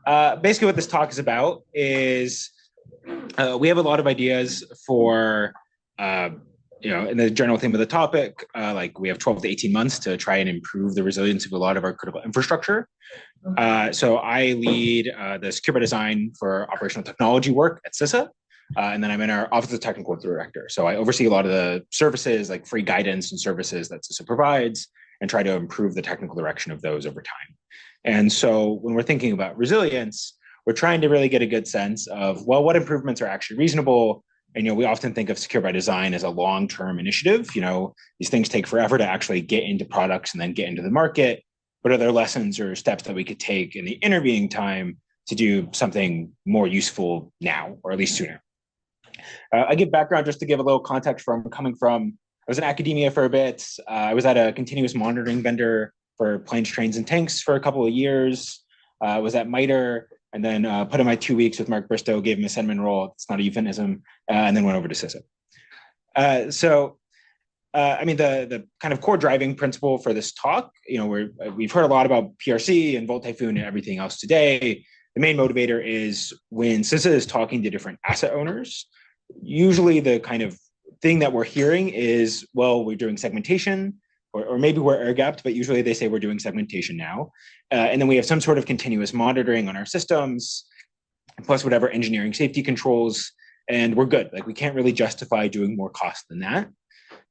Basically, what this talk is about is we have a lot of ideas for, uh, in the general theme of the topic, like we have 12 to 18 months to try and improve the resilience of a lot of our critical infrastructure. So I lead the secure by design for operational technology work at CISA. And then I'm in our Office of Technical Director. So I oversee a lot of the services, like free guidance and services that CISA provides, and try to improve the technical direction of those over time. And so when we're thinking about resilience, we're trying to really get a good sense of, well, what improvements are actually reasonable. And, we often think of secure by design as a long-term initiative. These things take forever to actually get into products and then get into the market. But are there lessons or steps that we could take in the intervening time to do something more useful now, or at least sooner? I give background just to give a little context from coming from. I was in academia for a bit. I was at a continuous monitoring vendor for planes, trains, and tanks for a couple of years. I was at MITRE, and then put in my 2 weeks with Mark Bristow, gave him a Senman role. It's not a euphemism, and then went over to CISA. The kind of core driving principle for this talk, we've heard a lot about PRC and Volt Typhoon and everything else today. The main motivator is when CISA is talking to different asset owners, usually the kind of thing that we're hearing is, well, we're doing segmentation, or maybe we're air gapped, but usually they say we're doing segmentation now. And then we have some sort of continuous monitoring on our systems, plus whatever engineering safety controls, and we're good. Like, we can't really justify doing more cost than that.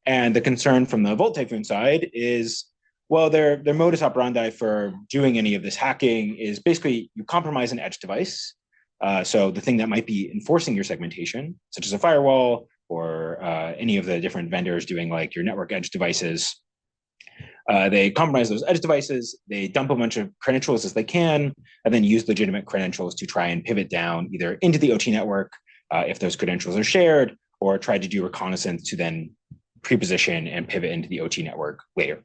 And the concern from the Volt Typhoon side is, well, their modus operandi for doing any of this hacking is basically you compromise an edge device. So the thing that might be enforcing your segmentation, such as a firewall or any of the different vendors doing like your network edge devices, they compromise those edge devices, they dump a bunch of credentials as they can, and then use legitimate credentials to try and pivot down either into the OT network if those credentials are shared, or try to do reconnaissance to then preposition and pivot into the OT network later.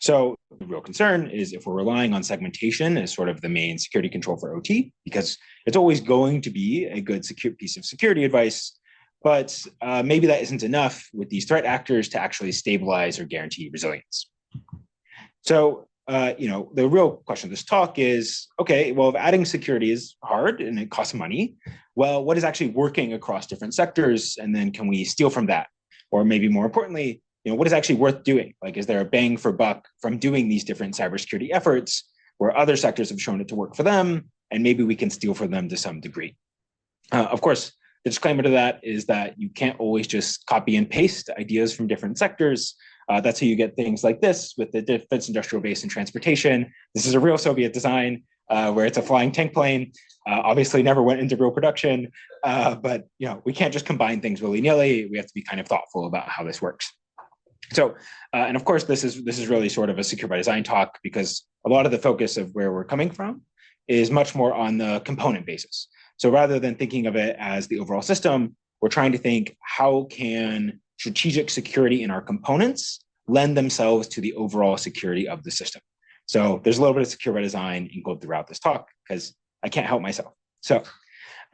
So the real concern is if we're relying on segmentation as sort of the main security control for OT, because it's always going to be a good piece of security advice, but maybe that isn't enough with these threat actors to actually stabilize or guarantee resilience. So, the real question of this talk is, okay, well, if adding security is hard and it costs money, well, what is actually working across different sectors? And then can we steal from that? Or maybe more importantly, what is actually worth doing? Like, is there a bang for buck from doing these different cybersecurity efforts where other sectors have shown it to work for them, and maybe we can steal from them to some degree? Of course, the disclaimer to that is that you can't always just copy and paste ideas from different sectors. That's how you get things like this with the defense industrial base and transportation. This is a real Soviet design where it's a flying tank plane. Obviously never went into real production, but we can't just combine things willy-nilly. We have to be kind of thoughtful about how this works. So, and of course, this is really sort of a secure by design talk, because a lot of the focus of where we're coming from is much more on the component basis. So rather than thinking of it as the overall system, we're trying to think, how can strategic security in our components lend themselves to the overall security of the system? So there's a little bit of secure by design included throughout this talk, because I can't help myself. So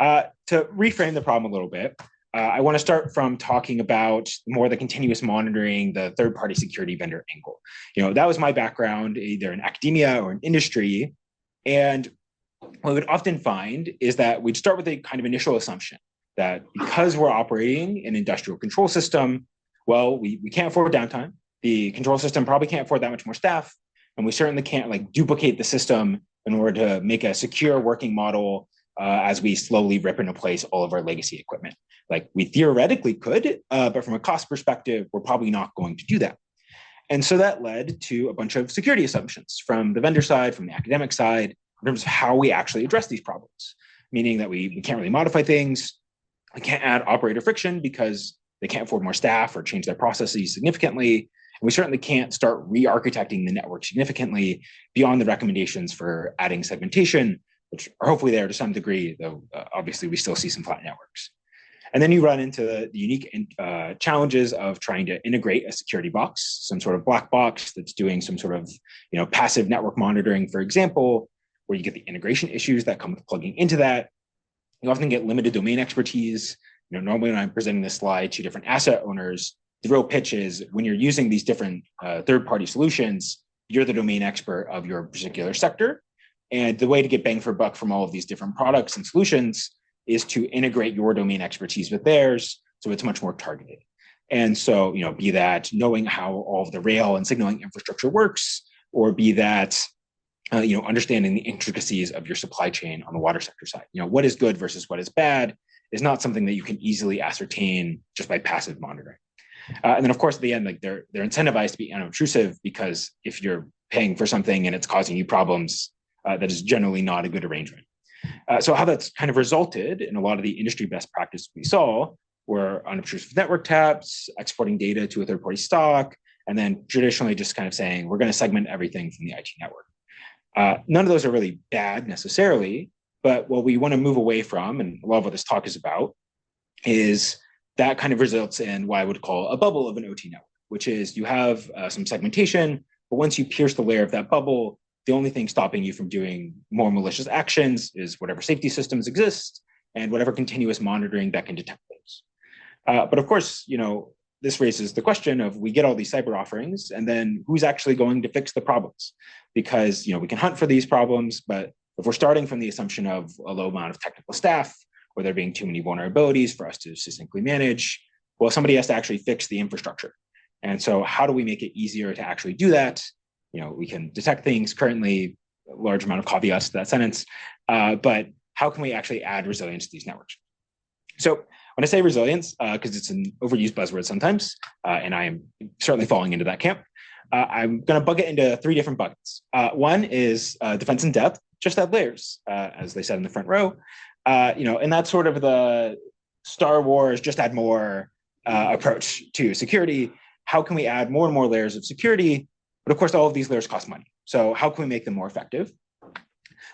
to reframe the problem a little bit, I want to start from talking about more the continuous monitoring, the third-party security vendor angle. That was my background, either in academia or in industry. And what we would often find is that we'd start with a kind of initial assumption that because we're operating an industrial control system, well, we can't afford downtime. The control system probably can't afford that much more staff. And we certainly can't duplicate the system in order to make a secure working model as we slowly rip and replace all of our legacy equipment. We theoretically could, but from a cost perspective, we're probably not going to do that. And so that led to a bunch of security assumptions from the vendor side, from the academic side, in terms of how we actually address these problems, meaning that we can't really modify things. We can't add operator friction because they can't afford more staff or change their processes significantly. And we certainly can't start re-architecting the network significantly beyond the recommendations for adding segmentation, which are hopefully there to some degree, though obviously we still see some flat networks. And then you run into the unique challenges of trying to integrate a security box, some sort of black box that's doing some sort of passive network monitoring, for example, where you get the integration issues that come with plugging into that. You often get limited domain expertise. Normally when I'm presenting this slide to different asset owners, the real pitch is when you're using these different third-party solutions, you're the domain expert of your particular sector. And the way to get bang for buck from all of these different products and solutions is to integrate your domain expertise with theirs, so it's much more targeted. And so, be that knowing how all of the rail and signaling infrastructure works, or be that understanding the intricacies of your supply chain on the water sector side. What is good versus what is bad is not something that you can easily ascertain just by passive monitoring. And then, of course, at the end, like they're incentivized to be unobtrusive, because if you're paying for something and it's causing you problems, that is generally not a good arrangement. So how that's kind of resulted in a lot of the industry best practice we saw were unobtrusive network taps, exporting data to a third-party stock, and then traditionally just kind of saying, we're going to segment everything from the IT network. None of those are really bad necessarily, but what we want to move away from, and a lot of what this talk is about, is that kind of results in what I would call a bubble of an OT network, which is you have some segmentation, but once you pierce the layer of that bubble, the only thing stopping you from doing more malicious actions is whatever safety systems exist and whatever continuous monitoring that can detect those. But of course, this raises the question of, we get all these cyber offerings, and then who's actually going to fix the problems? Because we can hunt for these problems, but if we're starting from the assumption of a low amount of technical staff, or there being too many vulnerabilities for us to succinctly manage, well, somebody has to actually fix the infrastructure. And so how do we make it easier to actually do that? We can detect things currently, a large amount of caveats to that sentence, but how can we actually add resilience to these networks? So when I say resilience, because it's an overused buzzword sometimes, and I am certainly falling into that camp, I'm going to bucket into 3 different buckets. One is defense in depth, just add layers, as they said in the front row. And that's sort of the Star Wars, just add more approach to security. How can we add more and more layers of security? But of course, all of these layers cost money. So how can we make them more effective?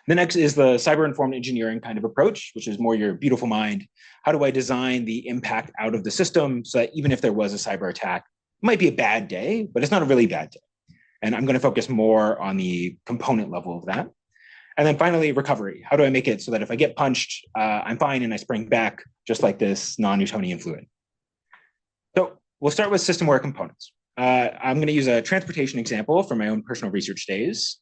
The next is the cyber-informed engineering kind of approach, which is more your beautiful mind. How do I design the impact out of the system so that even if there was a cyber attack, it might be a bad day, but it's not a really bad day. And I'm going to focus more on the component level of that. And then finally, recovery. How do I make it so that if I get punched, I'm fine and I spring back just like this non-Newtonian fluid? So we'll start with system-aware components. I'm going to use a transportation example from my own personal research days.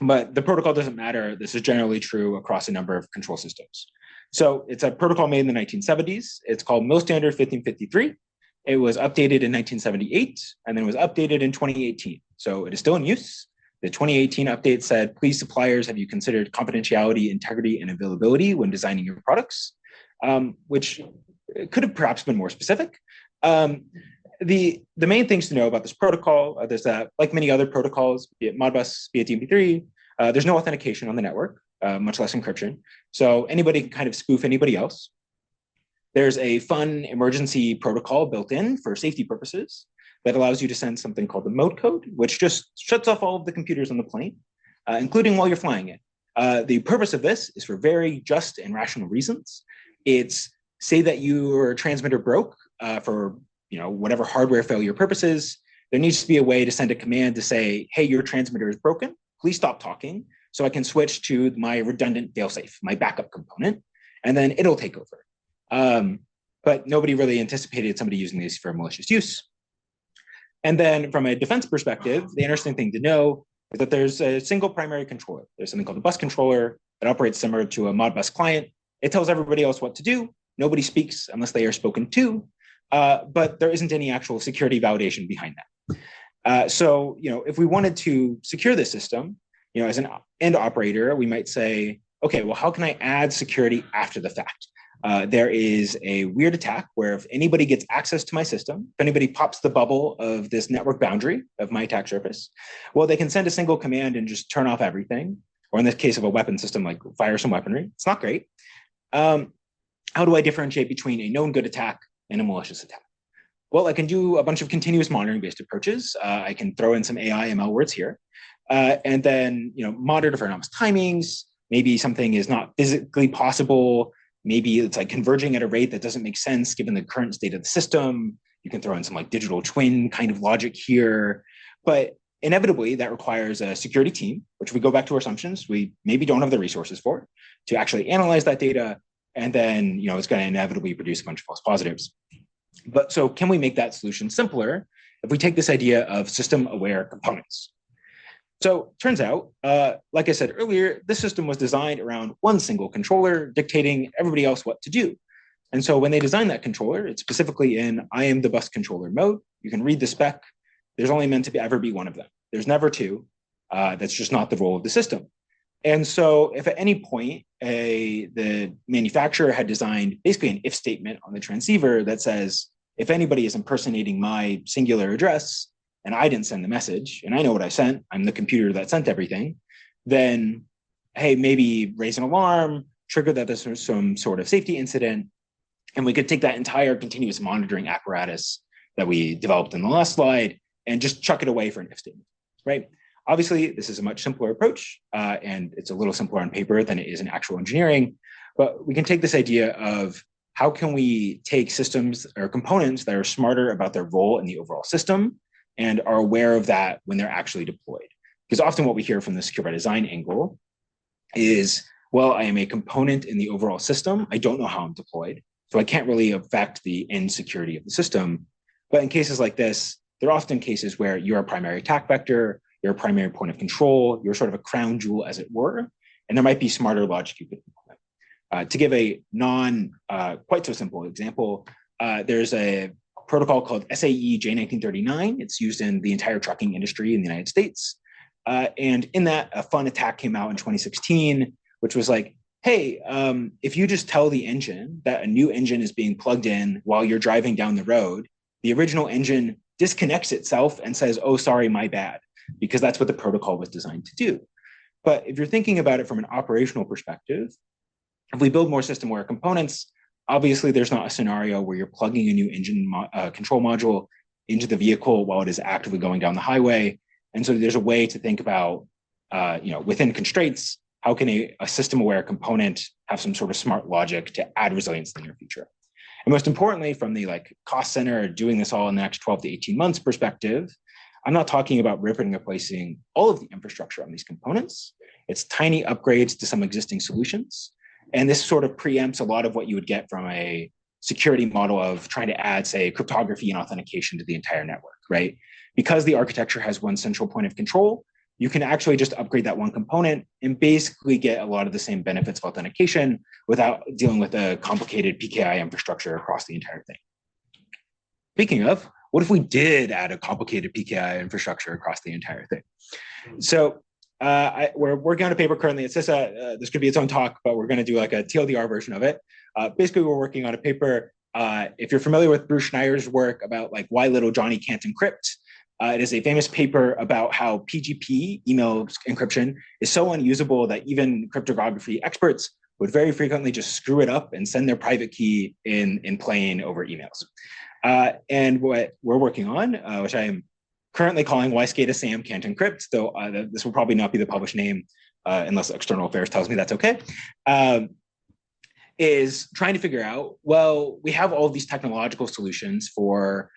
But the protocol doesn't matter. This is generally true across a number of control systems. So it's a protocol made in the 1970s. It's called MIL Standard 1553. It was updated in 1978, and then it was updated in 2018. So it is still in use. The 2018 update said, please suppliers, have you considered confidentiality, integrity, and availability when designing your products? Which could have perhaps been more specific. The main things to know about this protocol, there's that, like many other protocols, be it Modbus, be it DMP3, there's no authentication on the network, much less encryption. So anybody can kind of spoof anybody else. There's a fun emergency protocol built in for safety purposes that allows you to send something called the mode code, which just shuts off all of the computers on the plane, including while you're flying it. The purpose of this is for very just and rational reasons. It's, say that your transmitter broke for whatever hardware failure purposes, there needs to be a way to send a command to say, hey, your transmitter is broken, please stop talking, so I can switch to my redundant failsafe, my backup component, and then it'll take over. But nobody really anticipated somebody using these for malicious use. And then from a defense perspective, the interesting thing to know is that there's a single primary controller. There's something called a bus controller that operates similar to a Modbus client. It tells everybody else what to do. Nobody speaks unless they are spoken to, but there isn't any actual security validation behind that. So, if we wanted to secure this system, as an end operator, we might say, okay, well, how can I add security after the fact? There is a weird attack where if anybody gets access to my system, if anybody pops the bubble of this network boundary of my attack surface, well, they can send a single command and just turn off everything. Or in the case of a weapon system, like fire some weaponry. It's not great. How do I differentiate between a known good attack and a malicious attack? Well, I can do a bunch of continuous monitoring-based approaches. I can throw in some AI ML words here, and then monitor for anomalous timings. Maybe something is not physically possible. Maybe it's like converging at a rate that doesn't make sense given the current state of the system. You can throw in some like digital twin kind of logic here, but inevitably that requires a security team, which we go back to our assumptions. We maybe don't have the resources for to actually analyze that data. And then, it's going to inevitably produce a bunch of false positives. But so can we make that solution simpler if we take this idea of system-aware components? So turns out, like I said earlier, this system was designed around one single controller dictating everybody else what to do. And so when they designed that controller, it's specifically in I am the bus controller mode. You can read the spec. There's only meant to be ever be one of them. There's never two. That's just not the role of the system. And so if at any point the manufacturer had designed basically an if statement on the transceiver that says, if anybody is impersonating my singular address and I didn't send the message and I know what I sent, I'm the computer that sent everything, then, hey, maybe raise an alarm, trigger that this was some sort of safety incident, and we could take that entire continuous monitoring apparatus that we developed in the last slide and just chuck it away for an if statement, right? Obviously, this is a much simpler approach, and it's a little simpler on paper than it is in actual engineering. But we can take this idea of how can we take systems or components that are smarter about their role in the overall system and are aware of that when they're actually deployed. Because often what we hear from the secure by design angle is, well, I am a component in the overall system. I don't know how I'm deployed, so I can't really affect the end security of the system. But in cases like this, there are often cases where you're a primary attack vector, you're a primary point of control, you're sort of a crown jewel, as it were, and there might be smarter logic you could implement. To give a quite so simple example, there's a protocol called SAE J1939. It's used in the entire trucking industry in the United States. And in that, a fun attack came out in 2016, which was like, hey, if you just tell the engine that a new engine is being plugged in while you're driving down the road, the original engine disconnects itself and says, oh, sorry, my bad, because that's what the protocol was designed to do. But if you're thinking about it from an operational perspective, if we build more system-aware components, obviously there's not a scenario where you're plugging a new engine control module into the vehicle while it is actively going down the highway. And so there's a way to think about, within constraints, how can a system-aware component have some sort of smart logic to add resilience in the near future? And most importantly, from the cost center doing this all in the next 12 to 18 months perspective, I'm not talking about ripping and replacing all of the infrastructure on these components. It's tiny upgrades to some existing solutions. And this sort of preempts a lot of what you would get from a security model of trying to add, say, cryptography and authentication to the entire network, right? Because the architecture has one central point of control, you can actually just upgrade that one component and basically get a lot of the same benefits of authentication without dealing with a complicated PKI infrastructure across the entire thing. Speaking of, what if we did add a complicated PKI infrastructure across the entire thing? So we're working on a paper currently at CISA. This could be its own talk, but we're going to do like a TLDR version of it. Basically, we're working on a paper. If you're familiar with Bruce Schneier's work about why little Johnny can't encrypt, it is a famous paper about how PGP, email encryption, is so unusable that even cryptography experts would very frequently just screw it up and send their private key in plain over emails. And what we're working on, which I am currently calling Why SCADA SAM Can't Encrypt, though this will probably not be the published name unless External Affairs tells me that's okay, is trying to figure out, well, we have all of these technological solutions for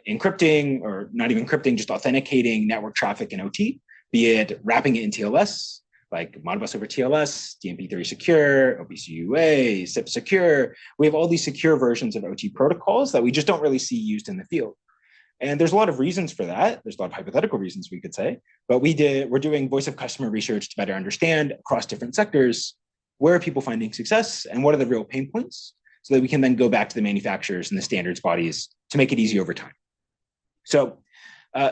encrypting, or not even encrypting, just authenticating network traffic in OT, be it wrapping it in TLS, like Modbus over TLS, DMP3 Secure, OPC-UA, SIP Secure. We have all these secure versions of OT protocols that we just don't really see used in the field. And there's a lot of reasons for that. There's a lot of hypothetical reasons, we could say, but we're doing voice of customer research to better understand across different sectors, where are people finding success and what are the real pain points, so that we can then go back to the manufacturers and the standards bodies to make it easy over time. So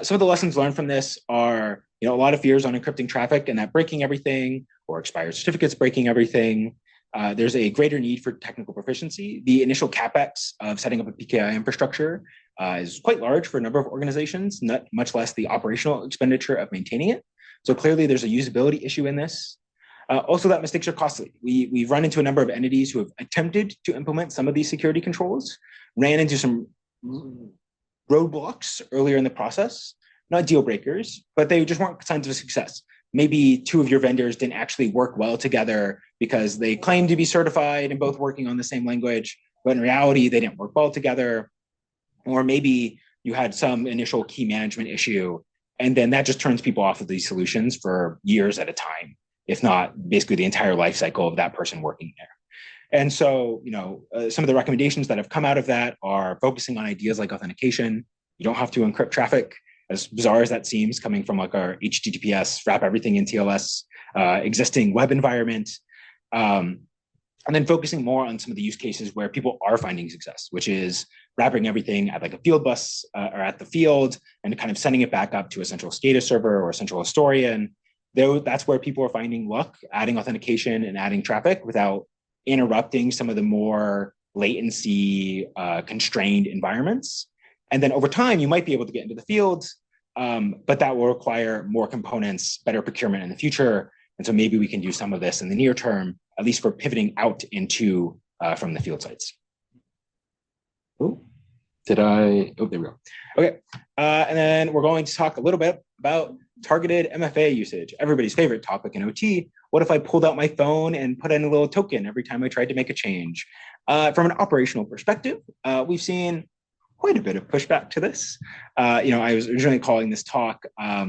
some of the lessons learned from this are, a lot of fears on encrypting traffic and that breaking everything, or expired certificates breaking everything. There's a greater need for technical proficiency. The initial CapEx of setting up a PKI infrastructure is quite large for a number of organizations, not much less the operational expenditure of maintaining it. So clearly there's a usability issue in this. Also, that mistakes are costly. We've run into a number of entities who have attempted to implement some of these security controls, ran into some roadblocks earlier in the process, not deal breakers, but they just weren't signs of success. Maybe two of your vendors didn't actually work well together because they claimed to be certified and both working on the same language, but in reality, they didn't work well together. Or maybe you had some initial key management issue, and then that just turns people off of these solutions for years at a time, if not basically the entire life cycle of that person working there. And so, some of the recommendations that have come out of that are focusing on ideas like authentication. You don't have to encrypt traffic, as bizarre as that seems, coming from like our HTTPS, wrap everything in TLS, existing web environment. And then focusing more on some of the use cases where people are finding success, which is wrapping everything at like a field bus or at the field and kind of sending it back up to a central SCADA server or a central historian. Though that's where people are finding luck, adding authentication and adding traffic without interrupting some of the more latency constrained environments. And then over time, you might be able to get into the field, but that will require more components, better procurement in the future. And so maybe we can do some of this in the near term, at least for pivoting out into from the field sites. Oh, there we go. Okay, and then we're going to talk a little bit about targeted MFA usage, everybody's favorite topic in OT. What if I pulled out my phone and put in a little token every time I tried to make a change? From an operational perspective, we've seen quite a bit of pushback to this. I was originally calling this talk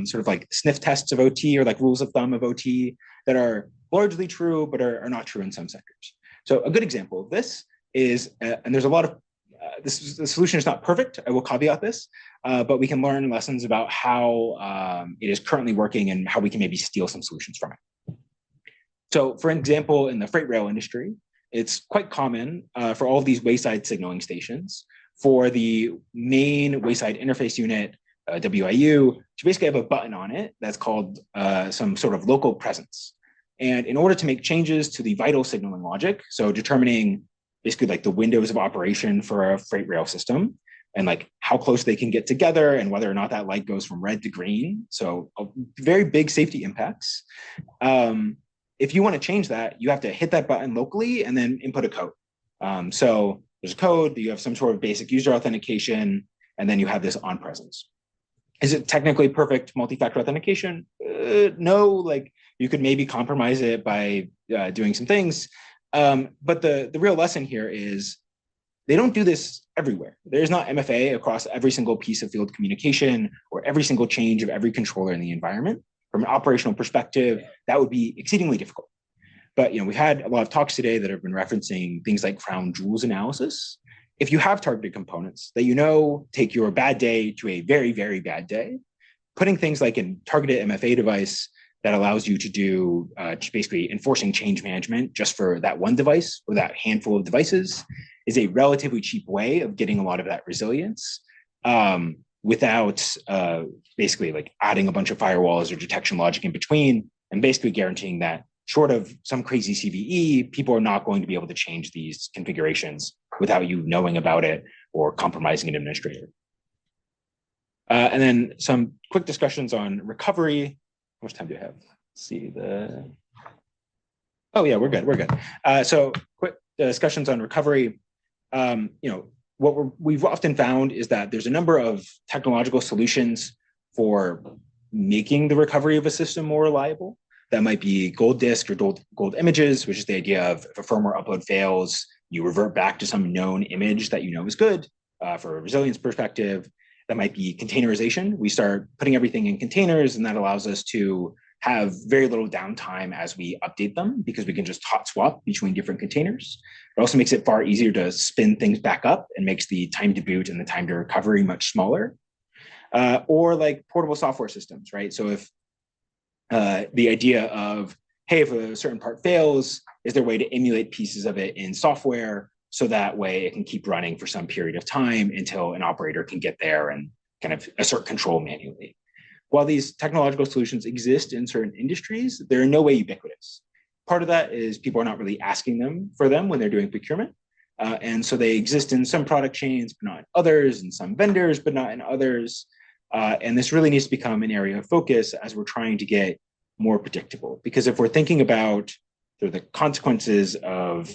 sort of like sniff tests of OT or like rules of thumb of OT that are largely true, but are not true in some sectors. So a good example of this is, and there's a lot of, the solution is not perfect, I will caveat this, but we can learn lessons about how it is currently working and how we can maybe steal some solutions from it. So for example, in the freight rail industry, it's quite common for all of these wayside signaling stations for the main wayside interface unit, WIU, to basically have a button on it that's called some sort of local presence. And in order to make changes to the vital signaling logic, so determining basically like the windows of operation for a freight rail system and like how close they can get together and whether or not that light goes from red to green. So very big safety impacts. If you want to change that, you have to hit that button locally and then input a code. So there's a code, you have some sort of basic user authentication, and then you have this on presence. Is it technically perfect multi-factor authentication? No, like you could maybe compromise it by doing some things. But the real lesson here is they don't do this everywhere. There's not MFA across every single piece of field communication or every single change of every controller in the environment. From an operational perspective, that would be exceedingly difficult. But we've had a lot of talks today that have been referencing things like crown jewels analysis. If you have targeted components that take your bad day to a very, very bad day, putting things like a targeted MFA device that allows you to do basically enforcing change management just for that one device or that handful of devices is a relatively cheap way of getting a lot of that resilience without basically like adding a bunch of firewalls or detection logic in between, and basically guaranteeing that short of some crazy CVE, people are not going to be able to change these configurations without you knowing about it or compromising an administrator. And then some quick discussions on recovery. How much time do I have? Let's see Oh yeah, we're good. So quick discussions on recovery. What we've often found is that there's a number of technological solutions for making the recovery of a system more reliable. That might be gold disk or gold images, which is the idea of if a firmware upload fails, you revert back to some known image that is good for a resilience perspective. That might be containerization. We start putting everything in containers, and that allows us to have very little downtime as we update them because we can just hot swap between different containers. It also makes it far easier to spin things back up and makes the time to boot and the time to recovery much smaller. Or like portable software systems, right? So if the idea of, hey, if a certain part fails, is there a way to emulate pieces of it in software so that way it can keep running for some period of time until an operator can get there and kind of assert control manually? While these technological solutions exist in certain industries, they're in no way ubiquitous. Part of that is people are not really asking for them when they're doing procurement. And so they exist in some product chains, but not in others, and some vendors, but not in others. And this really needs to become an area of focus as we're trying to get more predictable. Because if we're thinking about the consequences of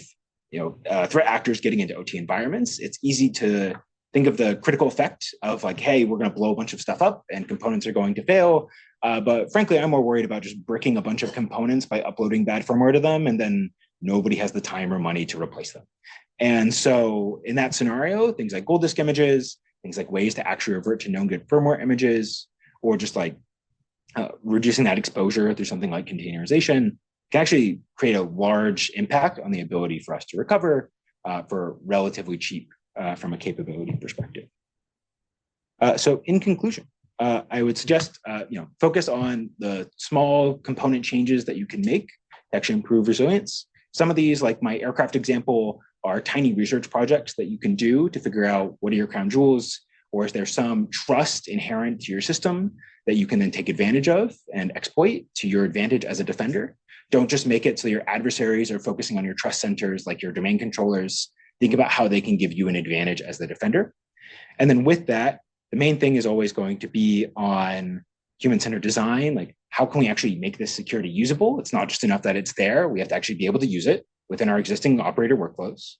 threat actors getting into OT environments, it's easy to think of the critical effect of like, hey, we're going to blow a bunch of stuff up and components are going to fail. But frankly, I'm more worried about just bricking a bunch of components by uploading bad firmware to them, and then nobody has the time or money to replace them. And so in that scenario, things like gold disk images, things like ways to actually revert to known good firmware images, or just like reducing that exposure through something like containerization can actually create a large impact on the ability for us to recover for relatively cheap from a capability perspective. So in conclusion, I would suggest focus on the small component changes that you can make to actually improve resilience. Some of these, like my aircraft example, are tiny research projects that you can do to figure out what are your crown jewels, or is there some trust inherent to your system that you can then take advantage of and exploit to your advantage as a defender. Don't just make it so your adversaries are focusing on your trust centers like your domain controllers. Think about how they can give you an advantage as the defender. And then with that, the main thing is always going to be on human-centered design. Like, how can we actually make this security usable? It's not just enough that it's there. We have to actually be able to use it within our existing operator workflows.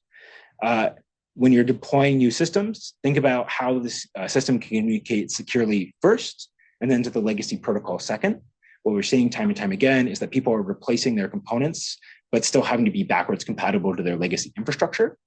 When you're deploying new systems, think about how this system can communicate securely first, and then to the legacy protocol second. What we're seeing time and time again is that people are replacing their components, but still having to be backwards compatible to their legacy infrastructure.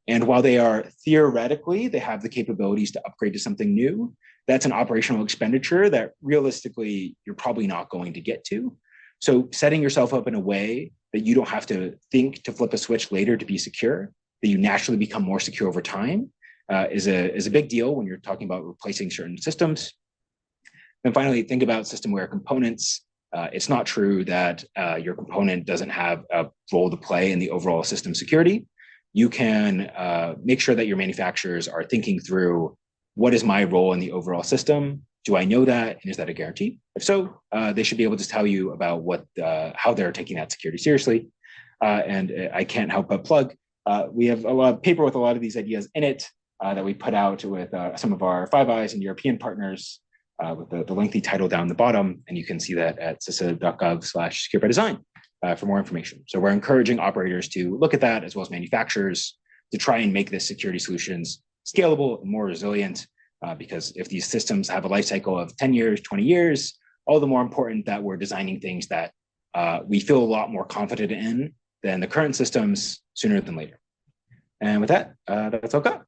And while they are theoretically, they have the capabilities to upgrade to something new, that's an operational expenditure that realistically you're probably not going to get to. So setting yourself up in a way that you don't have to think to flip a switch later to be secure, that you naturally become more secure over time, is a big deal when you're talking about replacing certain systems. And finally, think about system-aware components. It's not true that your component doesn't have a role to play in the overall system security. You can make sure that your manufacturers are thinking through, what is my role in the overall system? Do I know that? And is that a guarantee? If so, they should be able to tell you about how they're taking that security seriously. And I can't help but plug, we have a lot of paper with a lot of these ideas in it that we put out with some of our Five Eyes and European partners with the lengthy title down the bottom. And you can see that at CISA.gov/secure by design for more information. So we're encouraging operators to look at that, as well as manufacturers, to try and make this security solutions scalable and more resilient, because if these systems have a life cycle of 10 years, 20 years, all the more important that we're designing things that we feel a lot more confident in than the current systems sooner than later. And with that, that's all got.